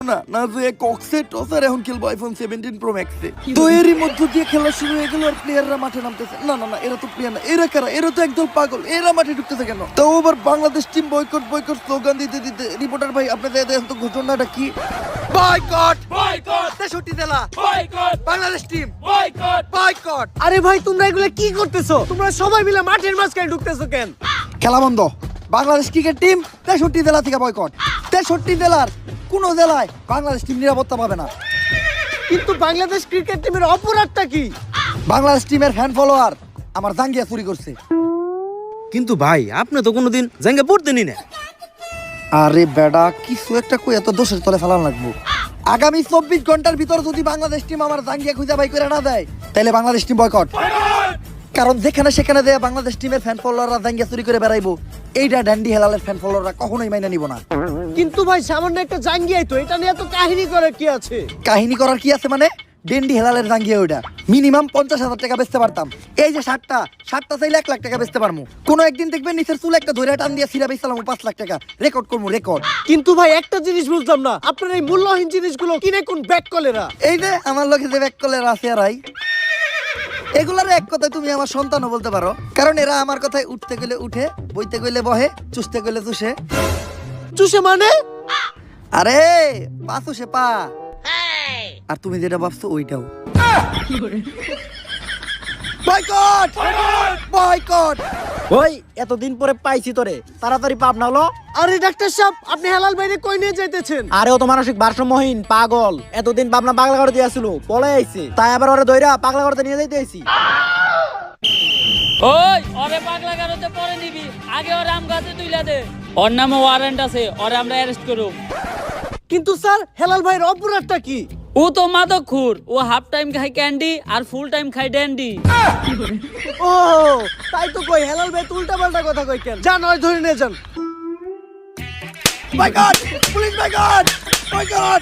না না যে কক্সে টসার এখন খেলবো আইফোন 17 প্রো ম্যাক্সে। তো এরই মধ্য দিয়ে খেলা শুরু হয়ে গেল আর প্লেয়াররা মাঠে নামতেছে। না না না, এরা তো প্লেয়ার না, এরা কারা? এরা তো একদল পাগল, এরা মাঠে ঢুকতেছে কেন? তো আবার Bangladesh team boycott boycott slogan দিতে দিতে রিপোর্টার ভাই আপনাদের দেখেন তো ঘটনাটা কি? বয়কট বয়কট 63 জেলা boycott, Bangladesh team boycott boycott. আরে ভাই তোমরা এগুলো কি করতেছো? তোমরা সবাই মিলে মাঠের মাঝখানে ঢুকতেছো কেন? খেলা বন্ধ। বাংলাদেশ ক্রিকেট টিম 63 জেলা থেকে বয়কট। 63 জেলার কোন জেলায় বাংলাদেশ টিম নিরাপত্তা পাবে না। কিন্তু বাংলাদেশ ক্রিকেট টিমের অপরাধটা কি? বাংলাদেশ টিমের ফ্যান ফলোয়ার আমার জাঙ্গিয়া চুরি করছে। কিন্তু ভাই আপনি তো কোনোদিন জাঙ্গা পড়তেনি না। আরে বেডা, কিছু একটা কই এত দোষের তলে ফেলান লাগবো। আগামী 24 ঘন্টার ভিতর যদি বাংলাদেশ টিম আমার জাঙ্গিয়া খুঁজে বাই করে না দেয় তাহলে বাংলাদেশ টিম বয়কট। কারণ যেখানে সেখানে দেয় বাংলাদেশ টিমের ফ্যান ফলোয়াররা জাঙ্গিয়া চুরি করে বেড়াইবো, এইটা ড্যান্ডি হেলালের ফ্যান ফলোয়াররা কখনোই মাইনা নিব না। কিন্তু ভাই সামান্য একটা জাঙ্গিয়াই তো, এটা নিয়ে তো কাহিনী করে কি আছে? কাহিনী করার কি আছে মানে? ডেন্ডি হেলালের জাঙ্গিয়া ওইটা মিনিমাম 50,000 টাকা বেচতে পারতাম। এই যে শার্টটা চাইলে 1 লাখ টাকা বেচতে পারবো। কোনো একদিন দেখবেন নিচের চুল একটা ধরে টান দিয়ে সিরা বেচলাম 5 লাখ টাকা, রেকর্ড করবো রেকর্ড। কিন্তু ভাই একটা জিনিস বুঝলাম না, আপনার এই মূল্যহীন জিনিসগুলো কিনে কোন ব্যাক কলেরা? এই যে আমার লোকে যে ব্যাক কলের আছে আরাই, এগুলার এক কথায় তুমি আমার সন্তানও বলতে পারো। কারণ এরা আমার কথায় উঠতে গেলে উঠে, বইতে গেলে বহে, চুষতে গেলে চুষে। চুষে মানে? আরে পা চুষে পা। আর তুমি যেটা ভাবছো ওইটাও। Boycott boycott. ওই এতদিন পরে পাইছি তোরে, তাড়াতাড়ি পাপ না হলো। আরে ডাক্তার সাহেব, আপনি হেলাল ভাইরে কই নিয়ে যাইতেছেন? আরে ও তো মানসিক ভারসাম্যহীন পাগল, এতদিন পাবনা পাগলা করে দিয়েছিল, পলে আইছে, তাই আবার ওরে দইরা পাগলা করতে নিয়ে যাইতে আইছি। ওই ওরে পাগলা গারোতে পরে নিবি, আগে ওর আম গাছে তুইলা দে। ওর নামে ওয়ারেন্ট আছে, ওরে আমরা অ্যারেস্ট করব। কিন্তু স্যার হেলাল ভাইয়ের অপরাধটা কি? ও তো মাদকখোর, ও হাফ টাইম খায় ক্যান্ডি আর ফুল টাইম খায় ড্যান্ডি। ও তাই তো কই, হেলাল ভাই উল্টা পাল্টা কথা কই কেন? যান ওই ধরে নিয়ে যান। Boycott police boycott boycott.